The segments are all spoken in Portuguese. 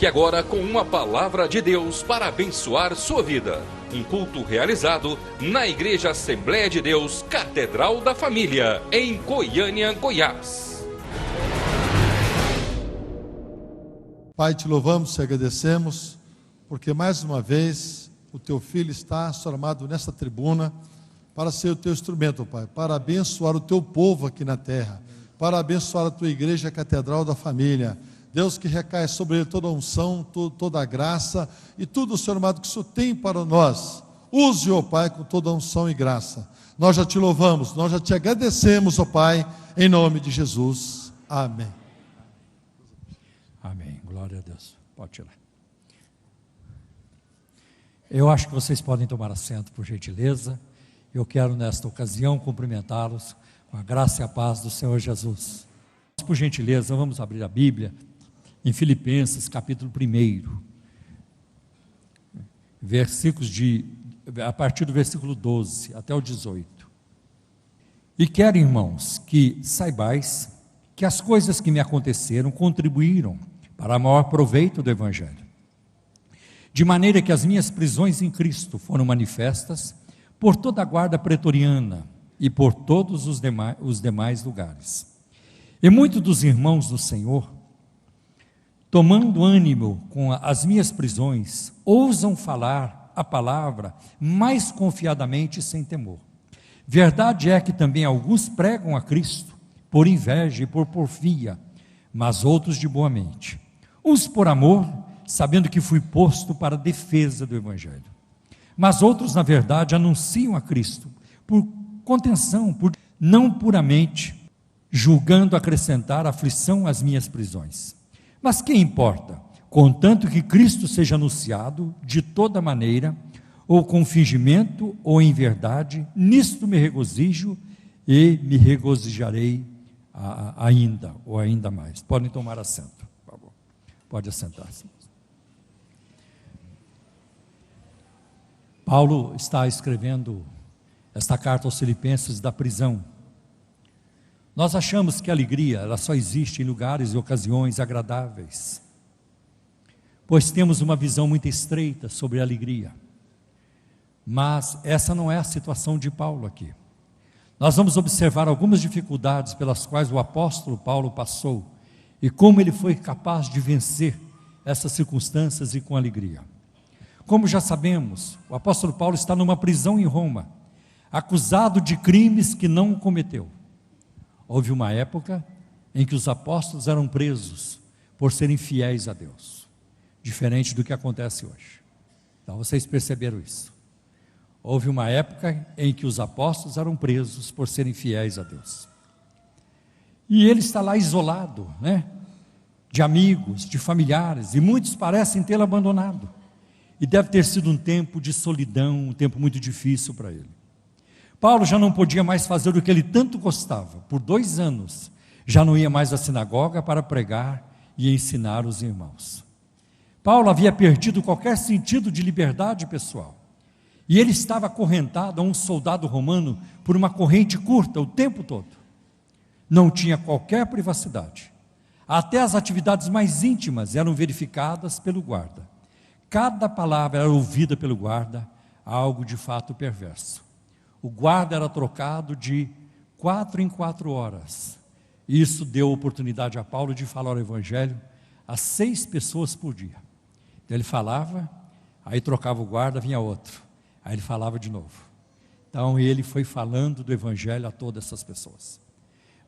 Fique agora com uma palavra de Deus para abençoar sua vida. Um culto realizado na Igreja Assembleia de Deus, Catedral da Família, em Goiânia, Goiás. Pai, te louvamos, te agradecemos, porque mais uma vez o teu filho está formado nesta tribuna para ser o teu instrumento, Pai, para abençoar o teu povo aqui na terra, para abençoar a tua igreja, a Catedral da Família. Deus, que recai sobre ele toda a unção, toda a graça e tudo, Senhor amado, que o Senhor tem para nós. Use, ó Pai, com toda a unção e graça. Nós já te louvamos, nós já te agradecemos, ó Pai, em nome de Jesus. Amém. Amém. Glória a Deus. Pode tirar. Eu acho que vocês podem tomar assento, por gentileza. Eu quero, nesta ocasião, cumprimentá-los com a graça e a paz do Senhor Jesus. Por gentileza, vamos abrir a Bíblia em Filipenses, capítulo 1, a partir do versículo 12 até o 18. E quero, irmãos, que saibais que as coisas que me aconteceram contribuíram para o maior proveito do Evangelho, de maneira que as minhas prisões em Cristo foram manifestas por toda a guarda pretoriana e por todos os demais lugares. E muitos dos irmãos do Senhor, tomando ânimo com as minhas prisões, ousam falar a palavra mais confiadamente e sem temor. Verdade é que também alguns pregam a Cristo por inveja e por porfia, mas outros de boa mente. Uns por amor, sabendo que fui posto para a defesa do Evangelho. Mas outros, na verdade, anunciam a Cristo por contenção, não puramente, julgando acrescentar aflição às minhas prisões. Mas que importa? Contanto que Cristo seja anunciado de toda maneira, ou com fingimento, ou em verdade, nisto me regozijo e me regozijarei ainda, ou ainda mais. Podem tomar assento, por favor. Pode assentar-se. Paulo está escrevendo esta carta aos Filipenses da prisão. Nós achamos que a alegria, ela só existe em lugares e ocasiões agradáveis, pois temos uma visão muito estreita sobre a alegria. Mas essa não é a situação de Paulo aqui. Nós vamos observar algumas dificuldades pelas quais o apóstolo Paulo passou e como ele foi capaz de vencer essas circunstâncias e com alegria. Como já sabemos, o apóstolo Paulo está numa prisão em Roma, acusado de crimes que não cometeu. Houve uma época em que os apóstolos eram presos por serem fiéis a Deus, diferente do que acontece hoje. Então vocês perceberam isso. Houve uma época em que os apóstolos eram presos por serem fiéis a Deus. E ele está lá isolado, de amigos, de familiares, e muitos parecem tê-lo abandonado. E deve ter sido um tempo de solidão, um tempo muito difícil para ele. Paulo já não podia mais fazer o que ele tanto gostava. Por 2 anos, já não ia mais à sinagoga para pregar e ensinar os irmãos. Paulo havia perdido qualquer sentido de liberdade pessoal. E ele estava acorrentado a um soldado romano por uma corrente curta o tempo todo. Não tinha qualquer privacidade. Até as atividades mais íntimas eram verificadas pelo guarda. Cada palavra era ouvida pelo guarda, algo de fato perverso. O guarda era trocado de 4 em 4 horas. Isso deu oportunidade a Paulo de falar o Evangelho a 6 pessoas por dia. Então ele falava, aí trocava o guarda, vinha outro. Aí ele falava de novo. Então ele foi falando do Evangelho a todas essas pessoas.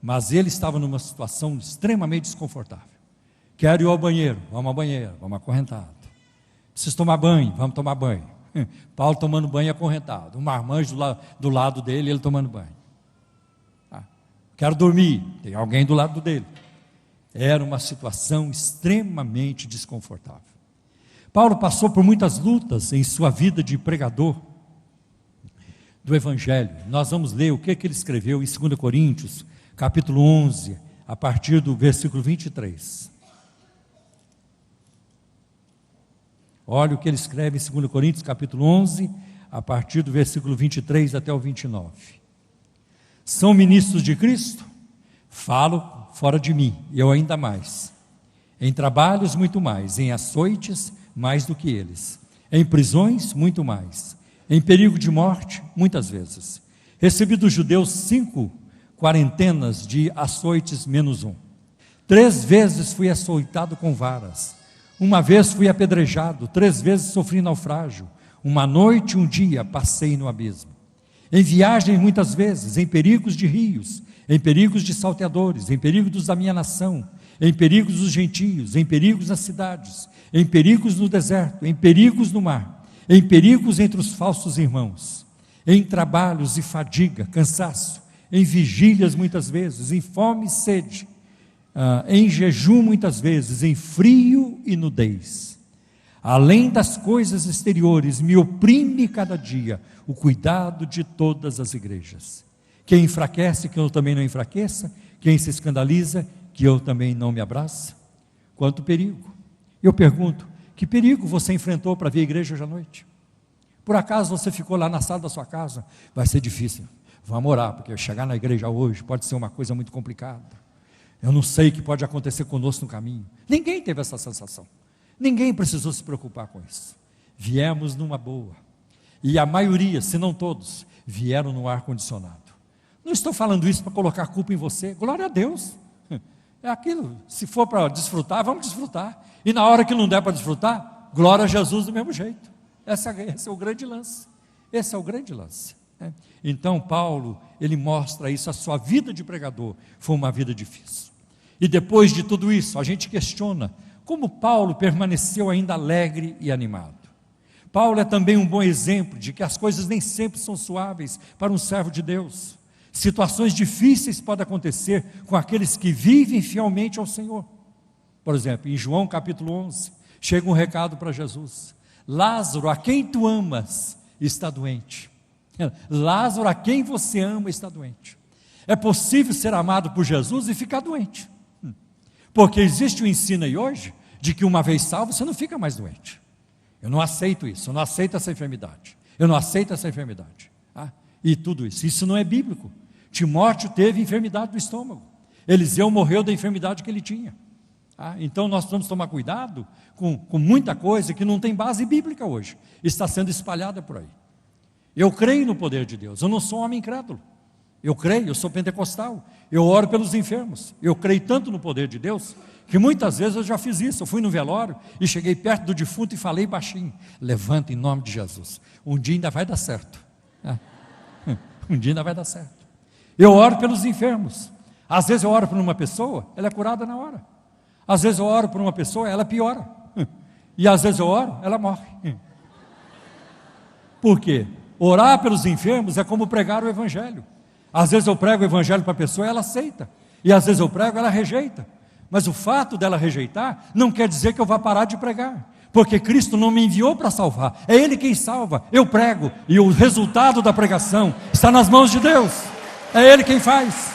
Mas ele estava numa situação extremamente desconfortável. Quero ir ao banheiro, vamos ao banheiro, vamos acorrentado. Preciso tomar banho, vamos tomar banho. Paulo tomando banho acorrentado, um marmanjo do lado dele, ele tomando banho. Quero dormir, tem alguém do lado dele. Era uma situação extremamente desconfortável. Paulo passou por muitas lutas em sua vida de pregador do Evangelho. Nós vamos ler o que ele escreveu em 2 Coríntios, capítulo 11, a partir do versículo 23. Olha o que ele escreve em 2 Coríntios, capítulo 11, a partir do versículo 23 até o 29. São ministros de Cristo? Falo fora de mim, eu ainda mais. Em trabalhos, muito mais. Em açoites, mais do que eles. Em prisões, muito mais. Em perigo de morte, muitas vezes. Recebi dos judeus 5 quarentenas de açoites menos 1. 3 vezes fui açoitado com varas. 1 vez fui apedrejado. 3 vezes sofri naufrágio. 1 noite e 1 dia passei no abismo. Em viagem muitas vezes, em perigos de rios, em perigos de salteadores, em perigos da minha nação, em perigos dos gentios, em perigos nas cidades, em perigos no deserto, em perigos no mar, em perigos entre os falsos irmãos, em trabalhos e fadiga, cansaço, em vigílias muitas vezes, em fome e sede, em jejum muitas vezes, em frio e nudez. Além das coisas exteriores, me oprime cada dia o cuidado de todas as igrejas. Quem enfraquece, que eu também não enfraqueça. Quem se escandaliza, que eu também não me abrace. Quanto perigo. Eu pergunto, que perigo você enfrentou para vir à igreja hoje à noite? Por acaso você ficou lá na sala da sua casa? Vai ser difícil, vamos orar, porque chegar na igreja hoje pode ser uma coisa muito complicada. Eu não sei o que pode acontecer conosco no caminho. Ninguém teve essa sensação. Ninguém precisou se preocupar com isso. Viemos numa boa. E a maioria, se não todos, vieram no ar-condicionado. Não estou falando isso para colocar culpa em você. Glória a Deus. É aquilo. Se for para desfrutar, vamos desfrutar. E na hora que não der para desfrutar, glória a Jesus do mesmo jeito. Esse é o grande lance. Esse é o grande lance. Então Paulo, ele mostra isso. A sua vida de pregador foi uma vida difícil. E depois de tudo isso, a gente questiona como Paulo permaneceu ainda alegre e animado. Paulo é também um bom exemplo de que as coisas nem sempre são suaves para um servo de Deus. Situações difíceis podem acontecer com aqueles que vivem fielmente ao Senhor. Por exemplo, em João capítulo 11, chega um recado para Jesus: Lázaro, a quem tu amas, está doente. Lázaro, a quem você ama, está doente. É possível ser amado por Jesus e ficar doente. Porque existe o ensino aí hoje, de que uma vez salvo, você não fica mais doente. Eu não aceito isso, eu não aceito essa enfermidade. Eu não aceito essa enfermidade. E tudo isso não é bíblico. Timóteo teve enfermidade do estômago. Eliseu morreu da enfermidade que ele tinha. Então nós precisamos tomar cuidado com muita coisa que não tem base bíblica hoje. Está sendo espalhada por aí. Eu creio no poder de Deus, eu não sou um homem incrédulo. Eu creio, eu sou pentecostal, eu oro pelos enfermos, eu creio tanto no poder de Deus, que muitas vezes eu já fiz isso. Eu fui no velório e cheguei perto do defunto e falei baixinho: levanta em nome de Jesus, um dia ainda vai dar certo. Um dia ainda vai dar certo. Eu oro pelos enfermos. Às vezes eu oro por uma pessoa, ela é curada na hora. Às vezes eu oro por uma pessoa, ela piora. E às vezes eu oro, ela morre. Por quê? Orar pelos enfermos é como pregar o evangelho. Às vezes eu prego o evangelho para a pessoa e ela aceita. E às vezes eu prego e ela rejeita. Mas o fato dela rejeitar não quer dizer que eu vá parar de pregar. Porque Cristo não me enviou para salvar. É Ele quem salva. Eu prego. E o resultado da pregação está nas mãos de Deus. É Ele quem faz.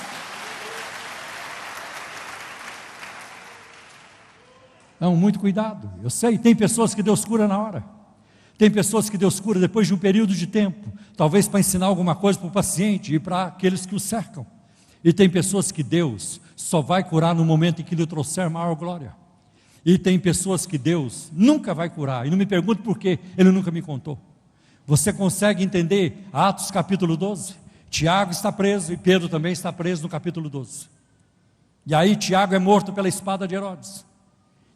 Então, muito cuidado. Eu sei, tem pessoas que Deus cura na hora. Tem pessoas que Deus cura depois de um período de tempo, talvez para ensinar alguma coisa para o paciente e para aqueles que o cercam. E tem pessoas que Deus só vai curar no momento em que lhe trouxer maior glória. E tem pessoas que Deus nunca vai curar. E não me pergunte por quê, Ele nunca me contou. Você consegue entender Atos capítulo 12? Tiago está preso e Pedro também está preso no capítulo 12. E aí Tiago é morto pela espada de Herodes.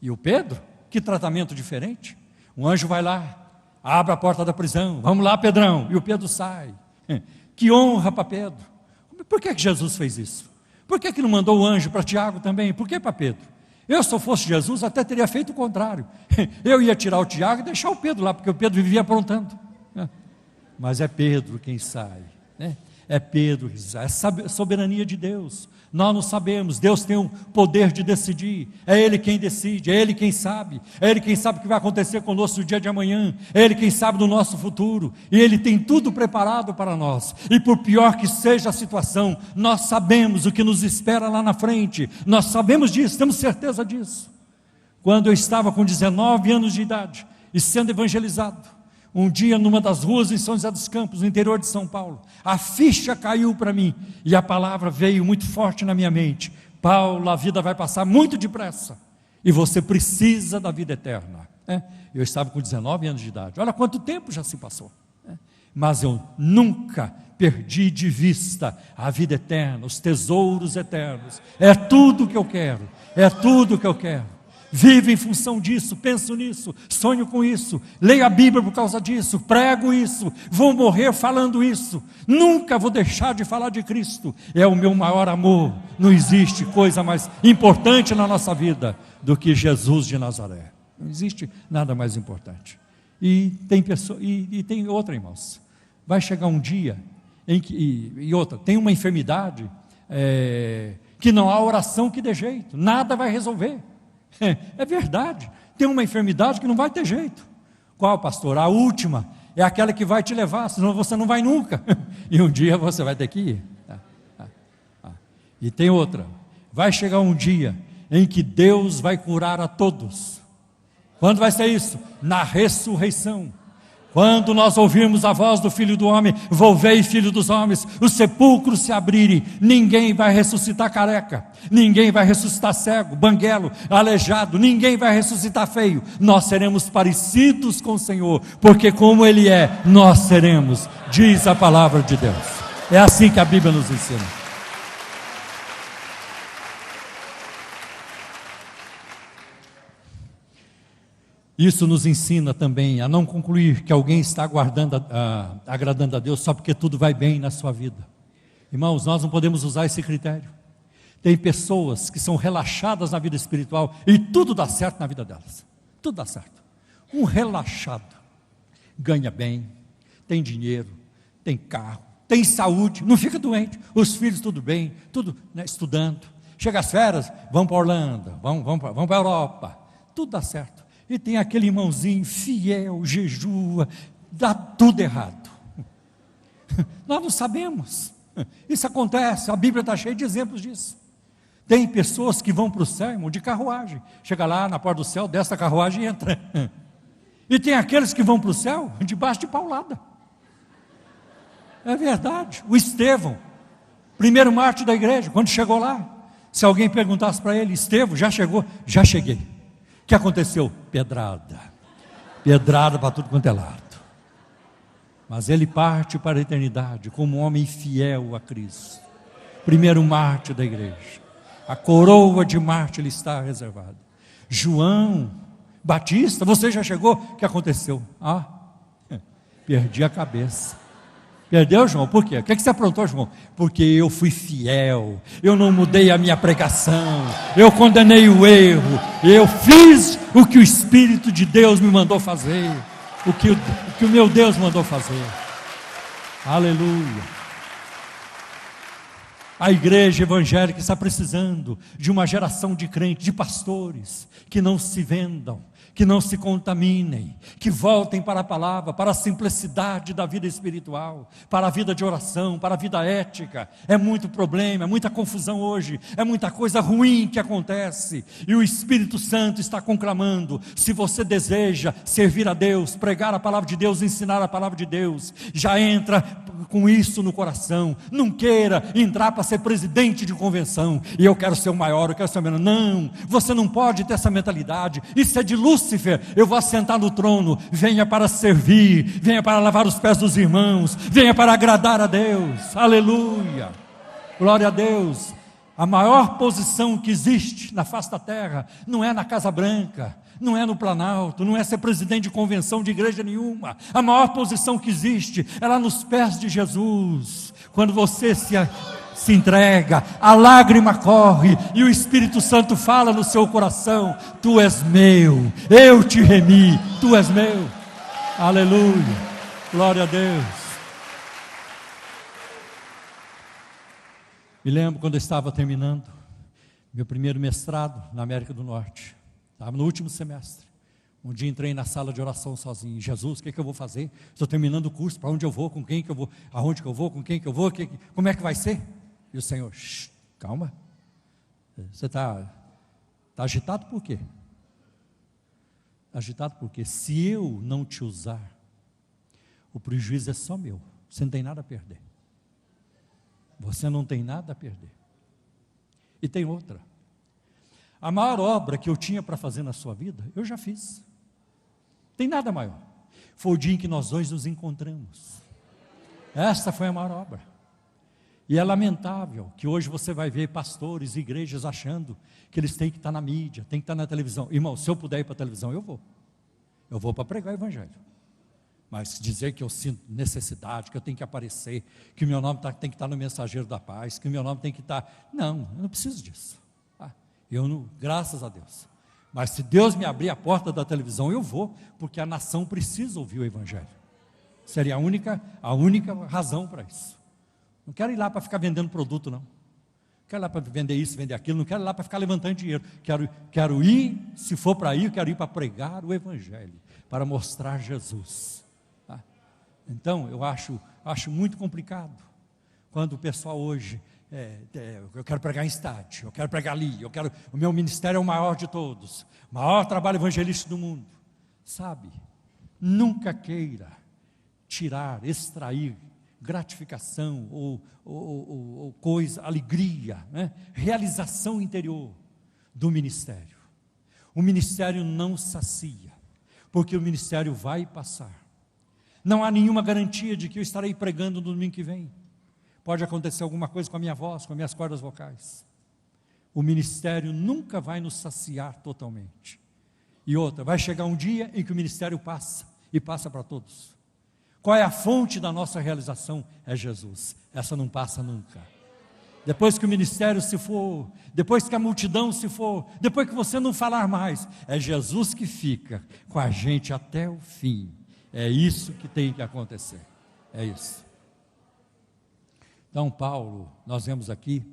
E o Pedro, que tratamento diferente. Um anjo vai lá, abre a porta da prisão: vamos lá, Pedrão. E o Pedro sai. Que honra para Pedro. Por que Jesus fez isso? Por que não mandou o anjo para Tiago também? Por que para Pedro? Eu, se eu fosse Jesus, até teria feito o contrário. Eu ia tirar o Tiago e deixar o Pedro lá, porque o Pedro vivia aprontando. Mas é Pedro quem sai, né? É Pedro que sai. É soberania de Deus. Nós não sabemos, Deus tem o poder de decidir. É Ele quem decide, é Ele quem sabe. É Ele quem sabe o que vai acontecer conosco no dia de amanhã. É Ele quem sabe do nosso futuro. E Ele tem tudo preparado para nós. E por pior que seja a situação, nós sabemos o que nos espera lá na frente. Nós sabemos disso, temos certeza disso. Quando eu estava com 19 anos de idade e sendo evangelizado, um dia numa das ruas em São José dos Campos, no interior de São Paulo, a ficha caiu para mim e a palavra veio muito forte na minha mente: Paulo, a vida vai passar muito depressa. E você precisa da vida eterna. Eu estava com 19 anos de idade. Olha quanto tempo já se passou. Mas eu nunca perdi de vista a vida eterna, os tesouros eternos. É tudo que eu quero. É tudo que eu quero. Vivo em função disso, penso nisso, sonho com isso, leio a Bíblia por causa disso, prego isso, vou morrer falando isso. Nunca vou deixar de falar de Cristo. É o meu maior amor. Não existe coisa mais importante na nossa vida do que Jesus de Nazaré. Não existe nada mais importante. E tem outra, irmãos. Vai chegar um dia em que, e outra, tem uma enfermidade que não há oração que dê jeito, nada vai resolver. É verdade, tem uma enfermidade que não vai ter jeito. Qual, pastor? A última, é aquela que vai te levar, senão você não vai nunca, e um dia você vai ter que ir. E tem outra, vai chegar um dia em que Deus vai curar a todos. Quando vai ser isso? Na ressurreição. Quando nós ouvirmos a voz do Filho do Homem, volvei, Filho dos Homens, os sepulcros se abrirem, ninguém vai ressuscitar careca, ninguém vai ressuscitar cego, banguelo, aleijado, ninguém vai ressuscitar feio. Nós seremos parecidos com o Senhor, porque como Ele é, nós seremos, diz a palavra de Deus. É assim que a Bíblia nos ensina. Isso nos ensina também a não concluir que alguém está agradando a Deus só porque tudo vai bem na sua vida. Irmãos, nós não podemos usar esse critério. Tem pessoas que são relaxadas na vida espiritual e tudo dá certo na vida delas. Tudo dá certo. Um relaxado ganha bem, tem dinheiro, tem carro, tem saúde, não fica doente, os filhos tudo bem, tudo, né, estudando. Chega as férias, vão para Orlando, vão para a Europa, tudo dá certo. E tem aquele irmãozinho fiel, jejua, dá tudo errado. Nós não sabemos. Isso acontece, a Bíblia está cheia de exemplos disso. Tem pessoas que vão para o céu, irmão, de carruagem. Chega lá na porta do céu, desce a carruagem e entra. E tem aqueles que vão para o céu debaixo de paulada. É verdade. O Estevão, primeiro mártir da igreja, quando chegou lá, se alguém perguntasse para ele, Estevão, já chegou? Já cheguei. O que aconteceu? Pedrada para tudo quanto é lado. Mas ele parte para a eternidade como um homem fiel a Cristo, primeiro mártir da igreja. A coroa de mártir lhe está reservada. João Batista, você já chegou? O que aconteceu? Perdi a cabeça. Perdeu, João? Por quê? O que você aprontou, João? Porque eu fui fiel, eu não mudei a minha pregação, eu condenei o erro, eu fiz o que o Espírito de Deus me mandou fazer, o que o meu Deus mandou fazer. Aleluia. A igreja evangélica está precisando de uma geração de crentes, de pastores, que não se vendam, que não se contaminem, que voltem para a palavra, para a simplicidade da vida espiritual, para a vida de oração, para a vida ética. É muito problema, é muita confusão hoje, é muita coisa ruim que acontece, e o Espírito Santo está conclamando. Se você deseja servir a Deus, pregar a palavra de Deus, ensinar a palavra de Deus, já entra com isso no coração. Não queira entrar para ser presidente de convenção, e eu quero ser o maior, eu quero ser o menor. Não, você não pode ter essa mentalidade. Isso é de Lúcifer. Eu vou assentar no trono. Venha para servir, venha para lavar os pés dos irmãos, venha para agradar a Deus. Aleluia, glória a Deus. A maior posição que existe na face da terra não é na Casa Branca, não é no Planalto, não é ser presidente de convenção de igreja nenhuma. A maior posição que existe é lá nos pés de Jesus. Quando você se entrega, a lágrima corre e o Espírito Santo fala no seu coração: tu és meu, eu te remi, tu és meu. Aleluia, glória a Deus. Me lembro quando eu estava terminando meu primeiro mestrado na América do Norte, estava no último semestre. Um dia entrei na sala de oração sozinho. Jesus, o que eu vou fazer? Estou terminando o curso, para onde eu vou, com quem que eu vou, aonde que eu vou, com quem que eu vou, como é que vai ser? E o Senhor, calma, você está agitado por quê? Agitado porque se eu não te usar, o prejuízo é só meu, você não tem nada a perder. Você não tem nada a perder. E tem outra, A maior obra que eu tinha para fazer na sua vida, eu já fiz. Tem nada maior. Foi o dia em que nós dois nos encontramos. Esta foi a maior obra. E é lamentável que hoje você vai ver pastores e igrejas achando que eles têm que estar na mídia, têm que estar na televisão. Irmão, se eu puder ir para a televisão, eu vou. Eu vou para pregar o evangelho. Mas dizer que eu sinto necessidade, que eu tenho que aparecer, que o meu nome tem que estar no Mensageiro da Paz, que o meu nome tem que estar... Não, eu não preciso disso. Eu não, graças a Deus. Mas se Deus me abrir a porta da televisão, eu vou, porque a nação precisa ouvir o evangelho. Seria a única razão para isso. Não quero ir lá para ficar vendendo produto, não. Não quero ir lá para vender isso, vender aquilo, não quero ir lá para ficar levantando dinheiro. Quero ir, se for para ir, quero ir para pregar o evangelho, para mostrar Jesus. Então, eu acho muito complicado, quando o pessoal hoje, eu quero pregar em estádio, eu quero pregar ali, o meu ministério é o maior de todos, o maior trabalho evangelístico do mundo. Sabe, nunca queira tirar, extrair gratificação ou coisa, alegria, né? Realização interior do ministério. O ministério não sacia, porque o ministério vai passar. Não há nenhuma garantia de que eu estarei pregando no domingo que vem. Pode acontecer alguma coisa com a minha voz, com as minhas cordas vocais. O ministério nunca vai nos saciar totalmente. E outra, vai chegar um dia em que o ministério passa, e passa para todos. Qual é a fonte da nossa realização? É Jesus. Essa não passa nunca. Depois que o ministério se for, depois que a multidão se for, depois que você não falar mais, é Jesus que fica com a gente até o fim. É isso que tem que acontecer, é isso. Então, Paulo, nós vemos aqui,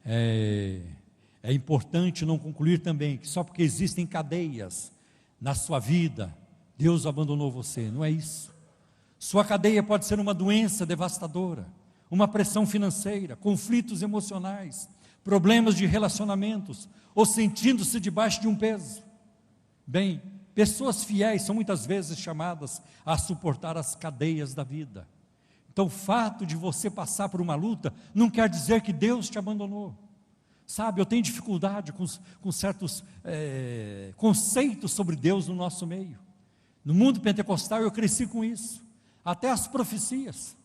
é importante não concluir também que só porque existem cadeias na sua vida, Deus abandonou você, não é isso. Sua cadeia pode ser uma doença devastadora, uma pressão financeira, conflitos emocionais, problemas de relacionamentos, ou sentindo-se debaixo de um peso. Bem, pessoas fiéis são muitas vezes chamadas a suportar as cadeias da vida. Então o fato de você passar por uma luta não quer dizer que Deus te abandonou. Sabe, eu tenho dificuldade com certos conceitos sobre Deus no nosso meio. No mundo pentecostal eu cresci com isso. Até as profecias.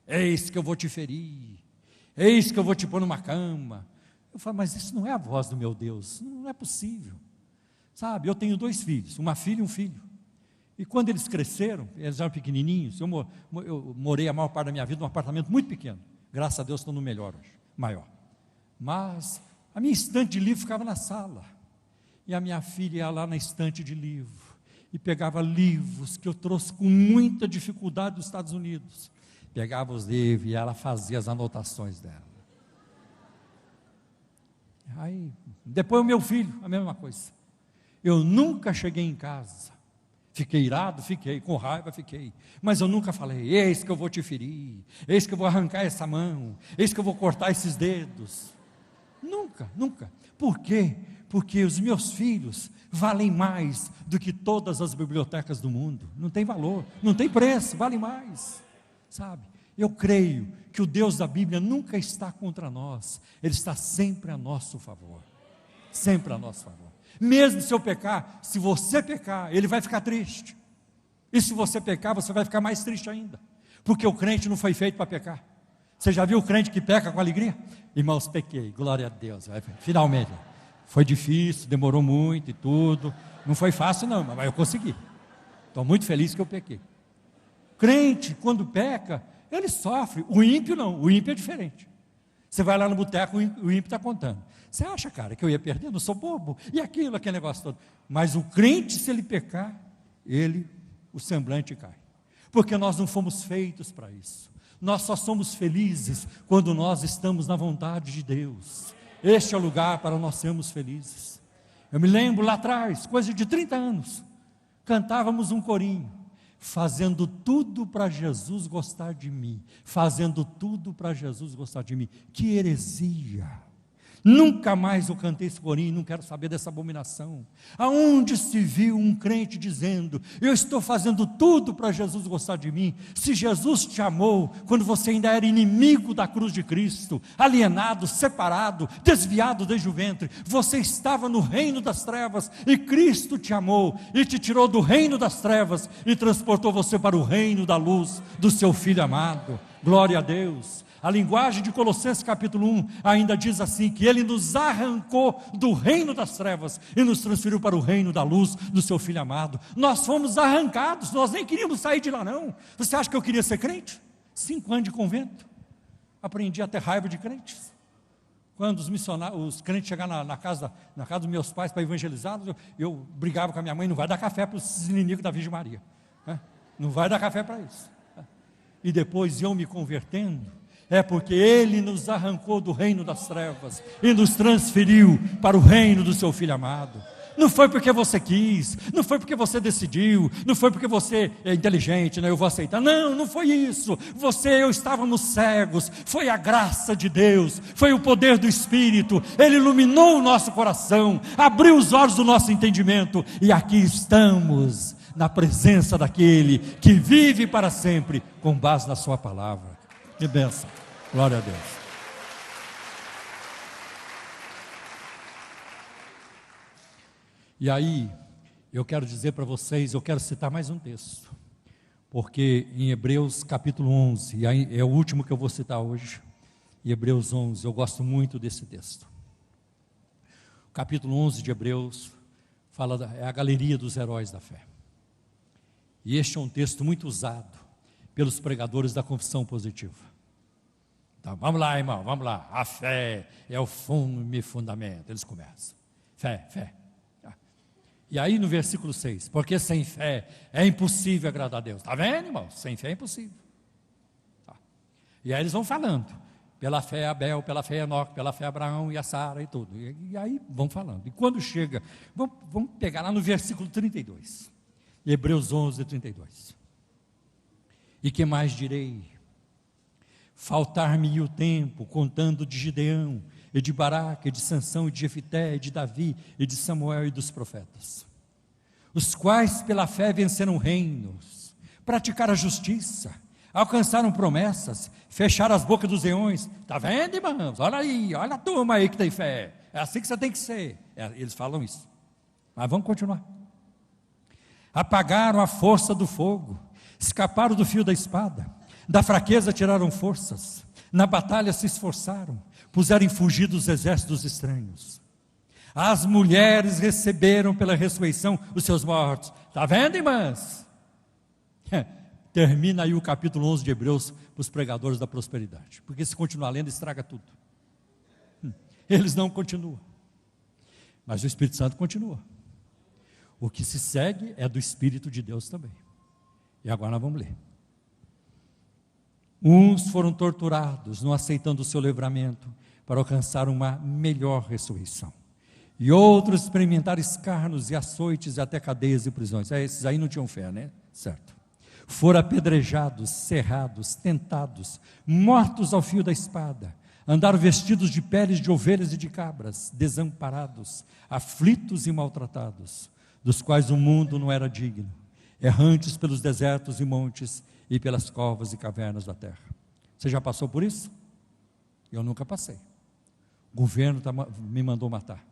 Eis que eu vou te ferir. Eis que eu vou te pôr numa cama. Eu falo, mas isso não é a voz do meu Deus. Não é possível. Sabe, eu tenho 2 filhos, uma filha e um filho. E quando eles cresceram, eles eram pequenininhos, eu morei a maior parte da minha vida num apartamento muito pequeno. Graças a Deus estou no melhor hoje, maior. Mas a minha estante de livro ficava na sala. E a minha filha ia lá na estante de livro. E pegava livros que eu trouxe com muita dificuldade dos Estados Unidos. Pegava os livros e ela fazia as anotações dela. Aí, depois o meu filho, a mesma coisa. Eu nunca cheguei em casa, fiquei irado, fiquei, com raiva fiquei, mas eu nunca falei, eis que eu vou te ferir, eis que eu vou arrancar essa mão, eis que eu vou cortar esses dedos. Nunca. Por quê? Porque os meus filhos valem mais do que todas as bibliotecas do mundo. Não tem valor, não tem preço, vale mais. Sabe, eu creio que o Deus da Bíblia nunca está contra nós, Ele está sempre a nosso favor. Sempre a nosso favor. Mesmo se eu pecar, se você pecar, Ele vai ficar triste. E se você pecar, você vai ficar mais triste ainda. Porque o crente não foi feito para pecar. Você já viu o crente que peca com alegria? Irmãos, pequei, glória a Deus. Finalmente. Foi difícil, demorou muito e tudo. Não foi fácil não, mas eu consegui. Estou muito feliz que eu pequei. Crente, quando peca, ele sofre. O ímpio não, o ímpio é diferente. Você vai lá no boteco, o ímpio está contando. Você acha, cara, que eu ia perder? Não sou bobo? E aquilo, aquele negócio todo. Mas o crente, se ele pecar, o semblante cai. Porque nós não fomos feitos para isso. Nós só somos felizes quando nós estamos na vontade de Deus. Este é o lugar para nós sermos felizes. Eu me lembro lá atrás, coisa de 30 anos, cantávamos um corinho. Fazendo tudo para Jesus gostar de mim. Fazendo tudo para Jesus gostar de mim. Que heresia! Nunca mais eu cantei esse corinho, não quero saber dessa abominação. Aonde se viu um crente dizendo: eu estou fazendo tudo para Jesus gostar de mim? Se Jesus te amou quando você ainda era inimigo da cruz de Cristo, alienado, separado, desviado desde o ventre, você estava no reino das trevas, e Cristo te amou, e te tirou do reino das trevas, e transportou você para o reino da luz do seu Filho amado. Glória a Deus. A linguagem de Colossenses capítulo 1 ainda diz assim, que Ele nos arrancou do reino das trevas e nos transferiu para o reino da luz do seu Filho amado. Nós fomos arrancados, nós nem queríamos sair de lá não. Você acha que eu queria ser crente? 5 anos de convento, aprendi a ter raiva de crentes. Quando os crentes chegaram na casa dos meus pais para evangelizá-los, eu brigava com a minha mãe: não vai dar café para os inimigos da Virgem Maria, não vai dar café para isso. E depois eu me convertendo, é porque Ele nos arrancou do reino das trevas e nos transferiu para o reino do seu Filho amado. Não foi porque você quis, não foi porque você decidiu, não foi porque você é inteligente, né? Eu vou aceitar. Não, não foi isso. Você e eu estávamos cegos. Foi a graça de Deus, foi o poder do Espírito. Ele iluminou o nosso coração, abriu os olhos do nosso entendimento, e aqui estamos na presença daquele que vive para sempre, com base na sua palavra. Que bênção, glória a Deus. E aí, eu quero dizer para vocês, eu quero citar mais um texto, porque em Hebreus capítulo 11, e aí é o último que eu vou citar hoje, em Hebreus 11, eu gosto muito desse texto. O capítulo 11 de Hebreus é a galeria dos heróis da fé. E este é um texto muito usado pelos pregadores da confissão positiva. Então, vamos lá, irmão, vamos lá. A fé é o fundo e fundamento. Eles começam. Fé, fé. E aí no versículo 6, porque sem fé é impossível agradar a Deus. Está vendo, irmão? Sem fé é impossível. Tá. E aí eles vão falando. Pela fé Abel, pela fé Enoque, pela fé Abraão e a Sara e tudo. E aí vão falando. E quando chega, vamos pegar lá no versículo 32. Hebreus 11, 32. E que mais direi? Faltar-me o tempo, contando de Gideão, e de Baraque, e de Sansão, e de Jefité, e de Davi, e de Samuel e dos profetas, os quais pela fé venceram reinos, praticaram a justiça, alcançaram promessas, fecharam as bocas dos leões. Está vendo, irmãos? Olha aí, olha a turma aí que tem fé. É assim que você tem que ser. Eles falam isso. Mas vamos continuar. Apagaram a força do fogo, escaparam do fio da espada, da fraqueza tiraram forças, na batalha se esforçaram, puseram em fugir dos exércitos estranhos. As mulheres receberam pela ressurreição os seus mortos. Está vendo, irmãs? Termina aí o capítulo 11 de Hebreus para os pregadores da prosperidade, porque se continuar lendo estraga tudo. Eles não continuam, mas o Espírito Santo continua. O que se segue é do Espírito de Deus também. E agora nós vamos ler. Uns foram torturados, não aceitando o seu livramento, para alcançar uma melhor ressurreição. E outros experimentaram escarnos e açoites e até cadeias e prisões. Esses aí não tinham fé, né? Certo. Foram apedrejados, cerrados, tentados, mortos ao fio da espada. Andaram vestidos de peles de ovelhas e de cabras, desamparados, aflitos e maltratados, dos quais o mundo não era digno, errantes pelos desertos e montes e pelas covas e cavernas da terra. Você já passou por isso? Eu nunca passei. O governo me mandou matar.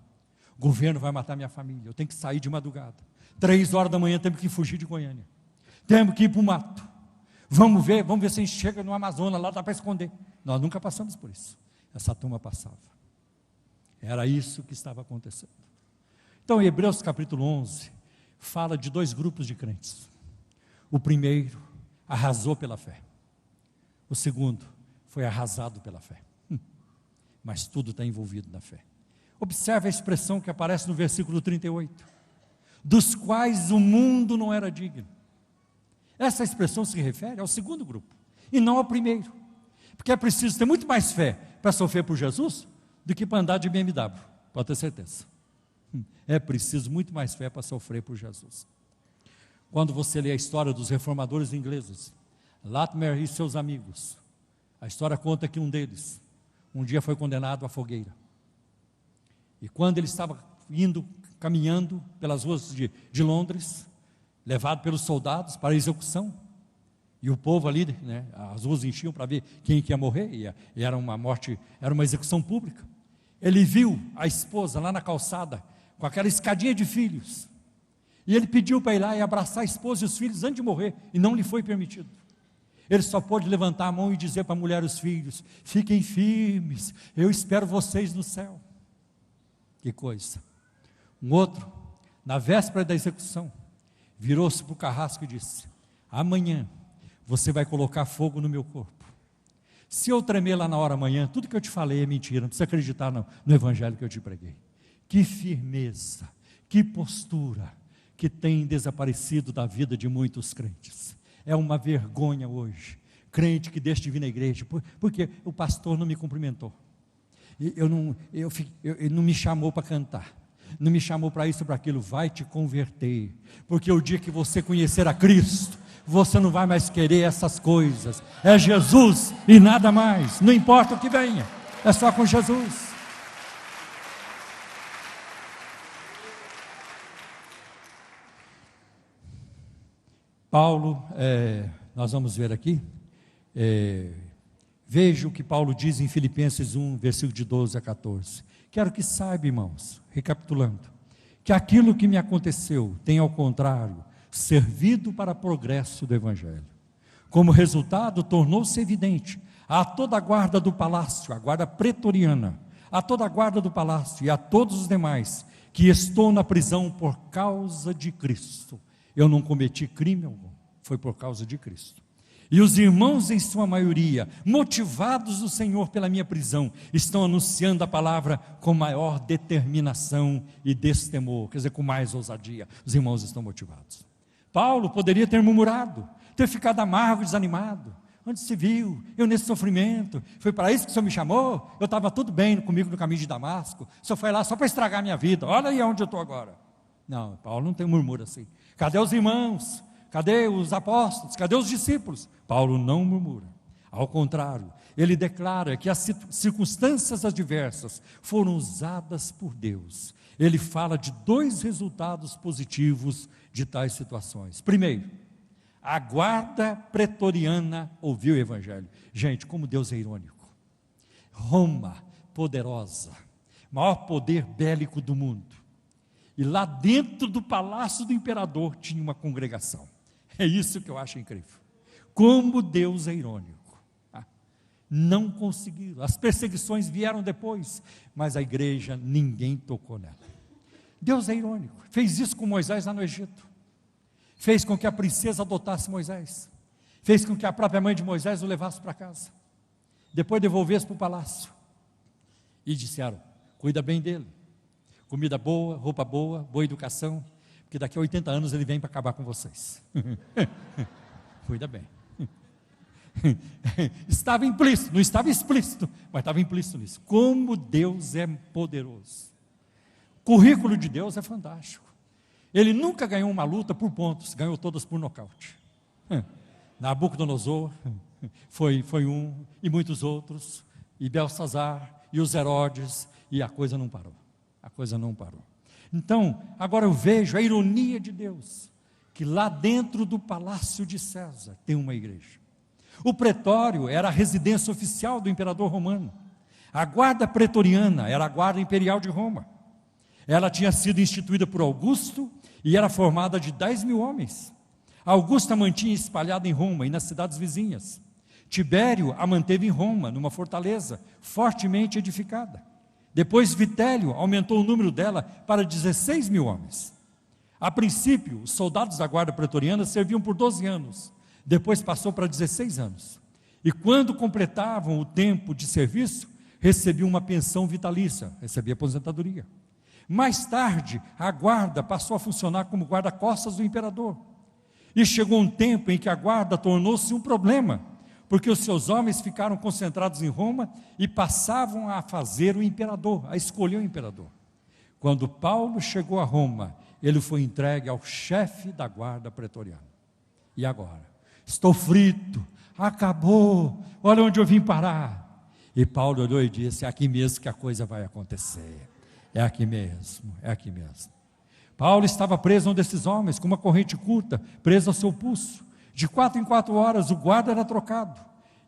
O governo vai matar minha família. Eu tenho que sair de madrugada. 3 horas da manhã temos que fugir de Goiânia. Temos que ir para o mato. Vamos ver se a gente chega no Amazonas, lá dá para esconder. Nós nunca passamos por isso. Essa turma passava. Era isso que estava acontecendo. Então, em Hebreus capítulo 11, fala de 2 grupos de crentes. O primeiro arrasou pela fé. O segundo foi arrasado pela fé. Mas tudo está envolvido na fé. Observe a expressão que aparece no versículo 38. Dos quais o mundo não era digno. Essa expressão se refere ao segundo grupo, e não ao primeiro. Porque é preciso ter muito mais fé para sofrer por Jesus do que para andar de BMW, pode ter certeza. É preciso muito mais fé para sofrer por Jesus. Quando você lê a história dos reformadores ingleses, Latimer e seus amigos, a história conta que um deles, um dia foi condenado à fogueira. E quando ele estava caminhando pelas ruas de Londres, levado pelos soldados para a execução, e o povo ali, né, as ruas enchiam para ver quem que ia morrer, e era uma morte, era uma execução pública. Ele viu a esposa lá na calçada, com aquela escadinha de filhos, e ele pediu para ir lá e abraçar a esposa e os filhos antes de morrer, e não lhe foi permitido. Ele só pôde levantar a mão e dizer para a mulher e os filhos: fiquem firmes, eu espero vocês no céu. Que coisa. Um outro, na véspera da execução, virou-se para o carrasco e disse: amanhã você vai colocar fogo no meu corpo. Se eu tremer lá na hora amanhã, tudo que eu te falei é mentira, não precisa acreditar no evangelho que eu te preguei. Que firmeza, que postura que tem desaparecido da vida de muitos crentes. É uma vergonha hoje, crente que deixa de vir na igreja, porque o pastor não me cumprimentou, ele não me chamou para cantar, não me chamou para isso ou para aquilo. Vai te converter, porque o dia que você conhecer a Cristo, você não vai mais querer essas coisas, é Jesus e nada mais, não importa o que venha, é só com Jesus. Paulo, nós vamos ver aqui, veja o que Paulo diz em Filipenses 1, versículo de 12 a 14. Quero que saiba, irmãos, recapitulando, que aquilo que me aconteceu tem, ao contrário, servido para progresso do Evangelho. Como resultado, tornou-se evidente a toda a guarda do palácio, a guarda pretoriana, a toda a guarda do palácio e a todos os demais, que estou na prisão por causa de Cristo. Eu não cometi crime algum, foi por causa de Cristo. E os irmãos, em sua maioria, motivados no Senhor pela minha prisão, estão anunciando a palavra com maior determinação e destemor, quer dizer, com mais ousadia. Os irmãos estão motivados. Paulo poderia ter murmurado, ter ficado amargo, desanimado. Onde se viu? Eu nesse sofrimento, foi para isso que o Senhor me chamou? Eu estava tudo bem comigo no caminho de Damasco, o Senhor foi lá só para estragar a minha vida, olha aí onde eu estou agora. Não, Paulo não tem murmúrio assim. Cadê os irmãos? Cadê os apóstolos? Cadê os discípulos? Paulo não murmura. Ao contrário, ele declara que as circunstâncias adversas foram usadas por Deus. Ele fala de dois resultados positivos de tais situações. Primeiro, a guarda pretoriana ouviu o evangelho. Gente, como Deus é irônico. Roma, poderosa, maior poder bélico do mundo. E lá dentro do palácio do imperador tinha uma congregação. É isso que eu acho incrível. Como Deus é irônico. Não conseguiram. As perseguições vieram depois, mas a igreja, ninguém tocou nela. Deus é irônico. Fez isso com Moisés lá no Egito. Fez com que a princesa adotasse Moisés. Fez com que a própria mãe de Moisés o levasse para casa. Depois devolvesse para o palácio. E disseram: cuida bem dele. Comida boa, roupa boa, boa educação, porque daqui a 80 anos ele vem para acabar com vocês. Cuida bem. Estava implícito, não estava explícito, mas estava implícito nisso. Como Deus é poderoso. O currículo de Deus é fantástico. Ele nunca ganhou uma luta por pontos, ganhou todas por nocaute. Nabucodonosor foi um, e muitos outros, e Belsazar, e os Herodes, e a coisa não parou. A coisa não parou. Então, agora eu vejo a ironia de Deus, que lá dentro do palácio de César tem uma igreja. O pretório era a residência oficial do imperador romano. A guarda pretoriana era a guarda imperial de Roma. Ela tinha sido instituída por Augusto e era formada de 10.000 homens. Augusto a mantinha espalhada em Roma e nas cidades vizinhas. Tibério a manteve em Roma, numa fortaleza fortemente edificada. Depois Vitélio aumentou o número dela para 16.000 homens. A princípio, os soldados da guarda pretoriana serviam por 12 anos, depois passou para 16 anos. E quando completavam o tempo de serviço, recebiam uma pensão vitalícia, recebia aposentadoria. Mais tarde, a guarda passou a funcionar como guarda-costas do imperador. E chegou um tempo em que a guarda tornou-se um problema, porque os seus homens ficaram concentrados em Roma e passavam a fazer o imperador, a escolher o imperador. Quando Paulo chegou a Roma, ele foi entregue ao chefe da guarda pretoriana. E agora? Estou frito, acabou, olha onde eu vim parar. E Paulo olhou e disse: é aqui mesmo que a coisa vai acontecer. É aqui mesmo, é aqui mesmo. Paulo estava preso a um desses homens, com uma corrente curta, presa ao seu pulso. De 4 em 4 horas o guarda era trocado.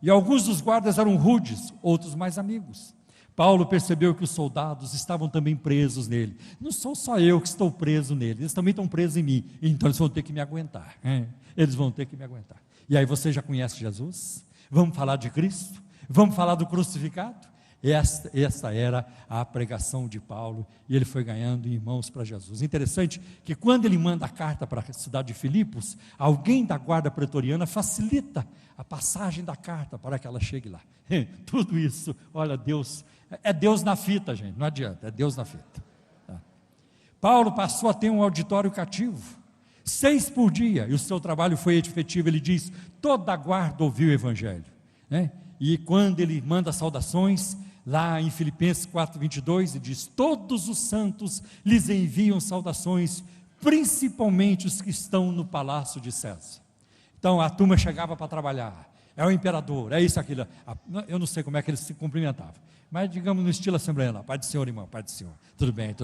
E alguns dos guardas eram rudes, outros mais amigos. Paulo percebeu que os soldados estavam também presos nele. Não sou só eu que estou preso nele, eles também estão presos em mim. Então eles vão ter que me aguentar. Eles vão ter que me aguentar. E aí você já conhece Jesus? Vamos falar de Cristo? Vamos falar do crucificado? Essa era a pregação de Paulo, e ele foi ganhando irmãos para Jesus. Interessante que quando ele manda a carta para a cidade de Filipos, alguém da guarda pretoriana facilita a passagem da carta para que ela chegue lá. Tudo isso, olha, Deus, é Deus na fita, gente, não adianta, é Deus na fita. Tá? Paulo passou a ter um auditório cativo, 6 por dia, e o seu trabalho foi efetivo. Ele diz, toda a guarda ouviu o evangelho, né? E quando ele manda saudações, lá em Filipenses 4:22, ele diz, todos os santos lhes enviam saudações, principalmente os que estão no palácio de César. Então a turma chegava para trabalhar, é o imperador, é isso, aquilo, eu não sei como é que eles se cumprimentavam, mas digamos no estilo assembleano, Pai do Senhor, irmão, Pai do Senhor, tudo bem,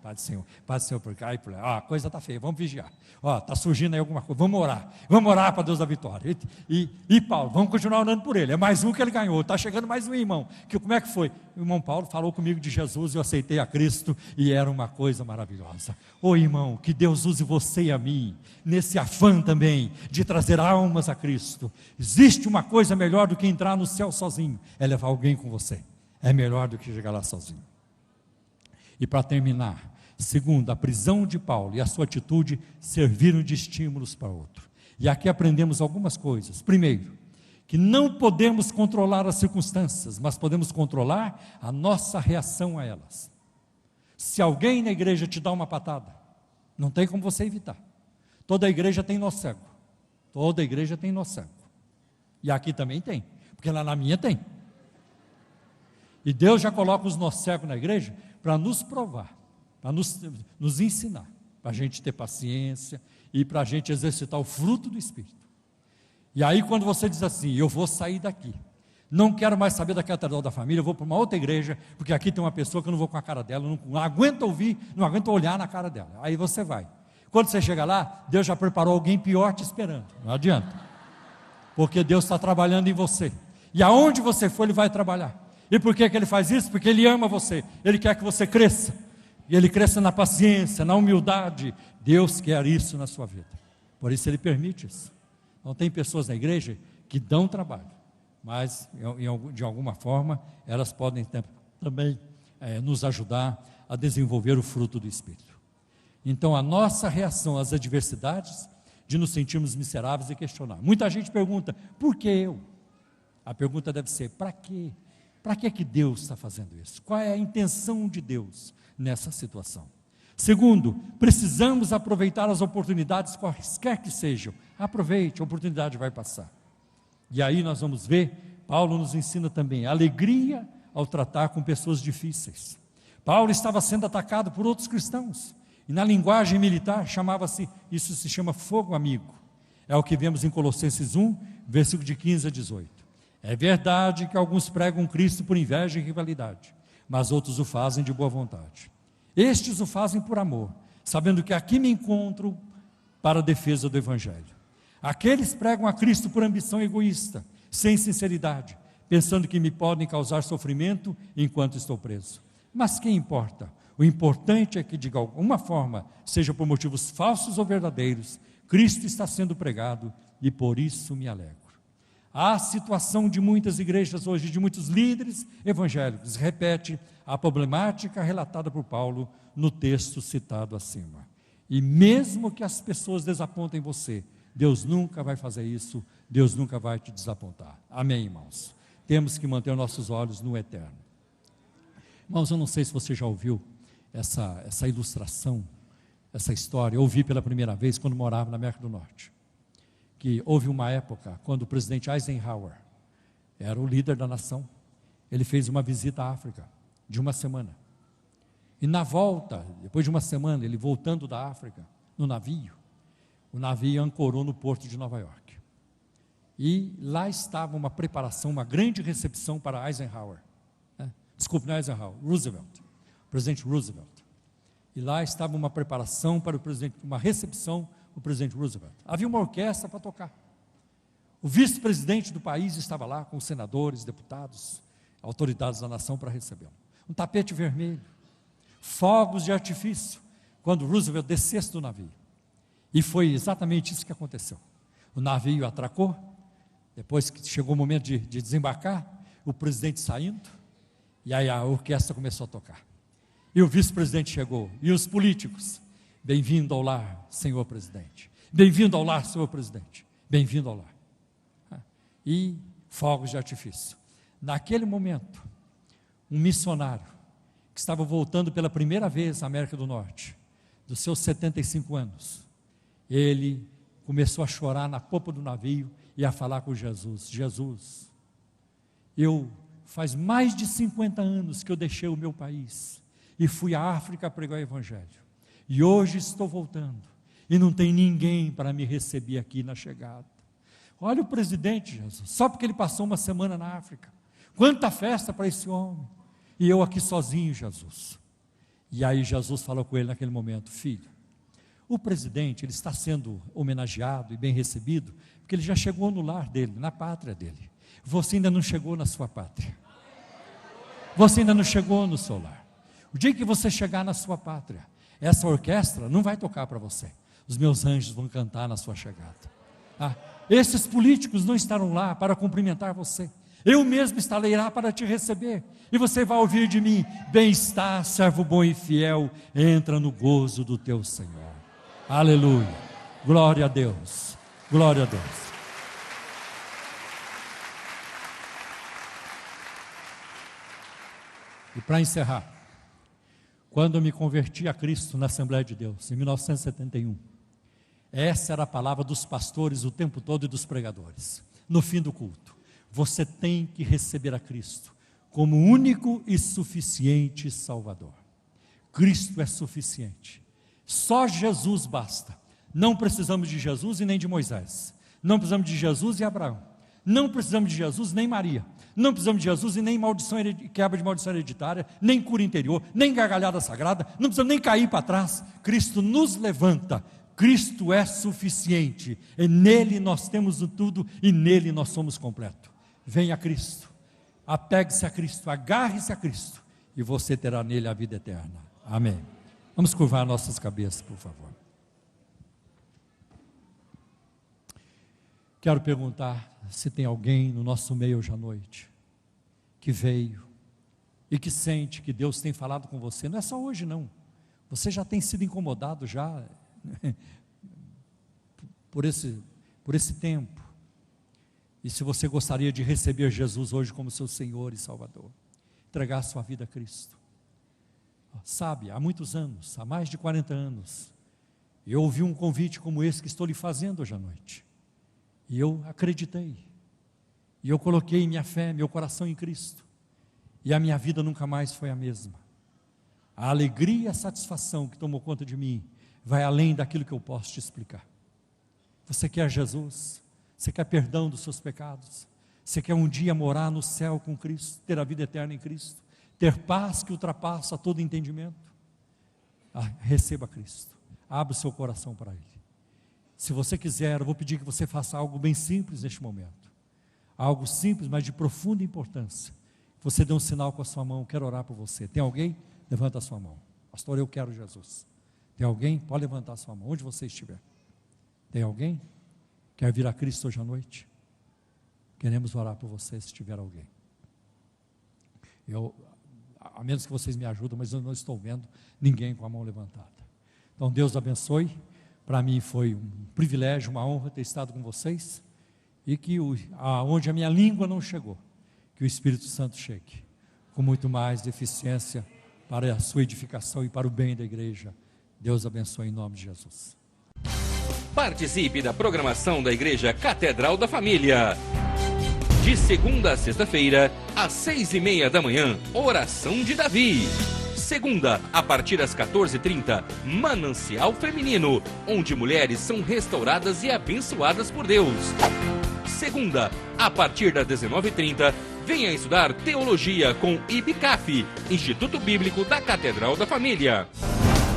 Pai do Senhor por cá e por lá, a coisa está feia, vamos vigiar, está surgindo aí alguma coisa, vamos orar para Deus da vitória, e Paulo, vamos continuar orando por ele, é mais um que ele ganhou, está chegando mais um irmão, como é que foi? O irmão Paulo falou comigo de Jesus, eu aceitei a Cristo, e era uma coisa maravilhosa. Irmão, que Deus use você e a mim, nesse afã também, de trazer almas a Cristo. Existe uma coisa melhor do que entrar no céu sozinho, é levar alguém com você, é melhor do que chegar lá sozinho. E para terminar, segundo, a prisão de Paulo e a sua atitude serviram de estímulos para outro, e aqui aprendemos algumas coisas. Primeiro, que não podemos controlar as circunstâncias, mas podemos controlar a nossa reação a elas. Se alguém na igreja te dá uma patada, não tem como você evitar. Toda igreja tem nó cego. Toda igreja tem nó cego. E aqui também tem, porque lá na minha tem. E Deus já coloca os nó cegos na igreja para nos provar, para nos ensinar, para a gente ter paciência e para a gente exercitar o fruto do Espírito. E aí quando você diz assim, eu vou sair daqui, não quero mais saber da Catedral da Família, eu vou para uma outra igreja, porque aqui tem uma pessoa que eu não vou com a cara dela, não aguento ouvir, não aguento olhar na cara dela. Aí você vai. Quando você chega lá, Deus já preparou alguém pior te esperando, não adianta, porque Deus está trabalhando em você, e aonde você for Ele vai trabalhar. E por que Ele faz isso? Porque Ele ama você, Ele quer que você cresça, e Ele cresça na paciência, na humildade. Deus quer isso na sua vida, por isso Ele permite isso. Não tem pessoas na igreja que dão trabalho, mas de alguma forma elas podem também nos ajudar a desenvolver o fruto do Espírito. Então a nossa reação às adversidades, de nos sentirmos miseráveis e questionar. Muita gente pergunta, por que eu? A pergunta deve ser, para quê? Para que Deus está fazendo isso? Qual é a intenção de Deus nessa situação? Segundo, precisamos aproveitar as oportunidades, quaisquer que sejam. Aproveite, a oportunidade vai passar. E aí nós vamos ver, Paulo nos ensina também alegria ao tratar com pessoas difíceis. Paulo estava sendo atacado por outros cristãos, e na linguagem militar isso se chama fogo amigo. É o que vemos em Colossenses 1, versículo de 15 a 18. É verdade que alguns pregam Cristo por inveja e rivalidade, mas outros o fazem de boa vontade. Estes o fazem por amor, sabendo que aqui me encontro para a defesa do Evangelho. Aqueles pregam a Cristo por ambição egoísta, sem sinceridade, pensando que me podem causar sofrimento enquanto estou preso. Mas que importa? O importante é que, de alguma forma, seja por motivos falsos ou verdadeiros, Cristo está sendo pregado e por isso me alegro. A situação de muitas igrejas hoje, de muitos líderes evangélicos, repete a problemática relatada por Paulo no texto citado acima. E mesmo que as pessoas desapontem você, Deus nunca vai fazer isso, Deus nunca vai te desapontar. Amém, irmãos? Temos que manter nossos olhos no eterno. Irmãos, eu não sei se você já ouviu essa ilustração, essa história. Eu ouvi pela primeira vez quando morava na América do Norte. Que houve uma época, quando o presidente Eisenhower era o líder da nação, ele fez uma visita à África, de uma semana, e na volta, depois de uma semana, ele voltando da África, no navio, o navio ancorou no porto de Nova York, e lá estava uma preparação, uma grande recepção para Eisenhower, Roosevelt, o presidente Roosevelt, E lá estava uma preparação para o presidente, uma recepção do presidente Roosevelt. Havia uma orquestra para tocar. O vice-presidente do país estava lá com os senadores, deputados, autoridades da nação para recebê-lo. Um tapete vermelho, fogos de artifício, quando Roosevelt descesse do navio. E foi exatamente isso que aconteceu. O navio atracou, depois que chegou o momento de desembarcar, o presidente saindo, e aí a orquestra começou a tocar. E o vice-presidente chegou, e os políticos, bem-vindo ao lar, senhor presidente. Bem-vindo ao lar, senhor presidente. Bem-vindo ao lar. E fogos de artifício. Naquele momento, um missionário, que estava voltando pela primeira vez à América do Norte, dos seus 75 anos, ele começou a chorar na popa do navio e a falar com Jesus: Jesus, faz mais de 50 anos que eu deixei o meu país e fui à África pregar o Evangelho, e hoje estou voltando e não tem ninguém para me receber aqui na chegada. Olha o presidente, Jesus, só porque ele passou uma semana na África, quanta festa para esse homem, e eu aqui sozinho, Jesus. E aí Jesus falou com ele naquele momento: filho, o presidente, ele está sendo homenageado e bem recebido, porque ele já chegou no lar dele, na pátria dele. Você ainda não chegou na sua pátria. Você ainda não chegou no seu lar. O dia que você chegar na sua pátria, essa orquestra não vai tocar para você. Os meus anjos vão cantar na sua chegada. Esses políticos não estarão lá para cumprimentar você. Eu mesmo estarei lá para te receber. E você vai ouvir de mim: bem está, servo bom e fiel, entra no gozo do teu Senhor. Aleluia, glória a Deus, glória a Deus. E para encerrar, quando eu me converti a Cristo na Assembleia de Deus, em 1971, essa era a palavra dos pastores o tempo todo e dos pregadores. No fim do culto: você tem que receber a Cristo como único e suficiente Salvador. Cristo é suficiente. Só Jesus basta. Não precisamos de Jesus e nem de Moisés. Não precisamos de Jesus e Abraão. Não precisamos de Jesus nem Maria. Não precisamos de Jesus e nem quebra de maldição hereditária, nem cura interior, nem gargalhada sagrada. Não precisamos nem cair para trás. Cristo nos levanta. Cristo é suficiente. E nele nós temos o tudo e nele nós somos completos. Venha a Cristo. Apegue-se a Cristo. Agarre-se a Cristo. E você terá nele a vida eterna. Amém. Vamos curvar nossas cabeças, por favor. Quero perguntar se tem alguém no nosso meio hoje à noite que veio e que sente que Deus tem falado com você. Não é só hoje, não. Você já tem sido incomodado já por esse tempo. E se você gostaria de receber Jesus hoje como seu Senhor e Salvador, entregar a sua vida a Cristo. Sabe, há muitos anos, há mais de 40 anos, eu ouvi um convite como esse que estou lhe fazendo hoje à noite. E eu acreditei. E eu coloquei minha fé, meu coração em Cristo. E a minha vida nunca mais foi a mesma. A alegria e a satisfação que tomou conta de mim vai além daquilo que eu posso te explicar. Você quer Jesus? Você quer perdão dos seus pecados? Você quer um dia morar no céu com Cristo, ter a vida eterna em Cristo? Ter paz que ultrapassa todo entendimento? Receba Cristo. Abra o seu coração para Ele. Se você quiser, eu vou pedir que você faça algo bem simples neste momento. Algo simples, mas de profunda importância. Você dê um sinal com a sua mão: quero orar por você. Tem alguém? Levanta a sua mão. Pastor, eu quero Jesus. Tem alguém? Pode levantar a sua mão, onde você estiver. Tem alguém? Quer vir a Cristo hoje à noite? Queremos orar por você, se tiver alguém. A menos que vocês me ajudem, mas eu não estou vendo ninguém com a mão levantada. Então Deus abençoe. Para mim foi um privilégio, uma honra ter estado com vocês. E que aonde a minha língua não chegou, que o Espírito Santo chegue com muito mais eficiência para a sua edificação e para o bem da igreja. Deus abençoe em nome de Jesus. Participe da programação da Igreja Catedral da Família. De segunda a sexta-feira, às 6:30 da manhã, Oração de Davi. Segunda, a partir das 14h30, Manancial Feminino, onde mulheres são restauradas e abençoadas por Deus. Segunda, a partir das 19h30, venha estudar Teologia com IBCAF, Instituto Bíblico da Catedral da Família.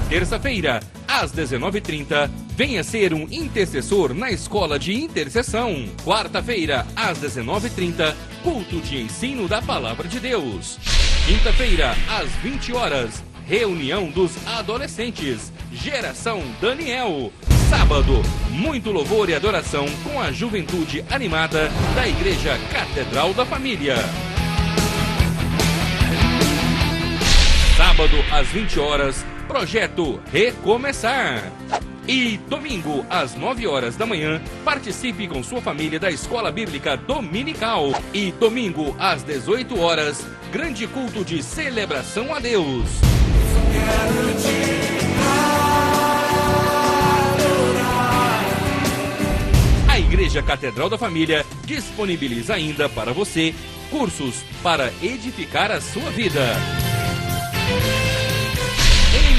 Terça-feira, às 19h30, venha ser um intercessor na Escola de Intercessão. Quarta-feira, às 19h30, culto de ensino da Palavra de Deus. Quinta-feira, às 20 horas, reunião dos adolescentes, Geração Daniel. Sábado, muito louvor e adoração com a juventude animada da Igreja Catedral da Família. Sábado, às 20 horas, projeto Recomeçar. E domingo, às 9 horas da manhã, participe com sua família da Escola Bíblica Dominical. E domingo, às 18 horas, grande culto de celebração a Deus. A Igreja Catedral da Família disponibiliza ainda para você cursos para edificar a sua vida.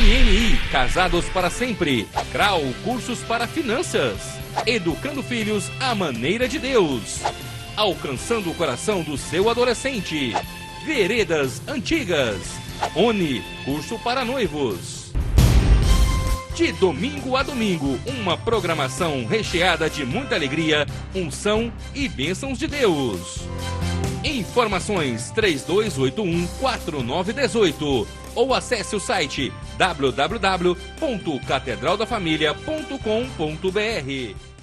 MNI, Casados para Sempre. CRAU, cursos para finanças. Educando filhos à maneira de Deus. Alcançando o coração do seu adolescente. Veredas Antigas. ONI, curso para noivos. De domingo a domingo, uma programação recheada de muita alegria, unção e bênçãos de Deus. Informações 3281-4918 ou acesse o site www.catedraldafamilia.com.br.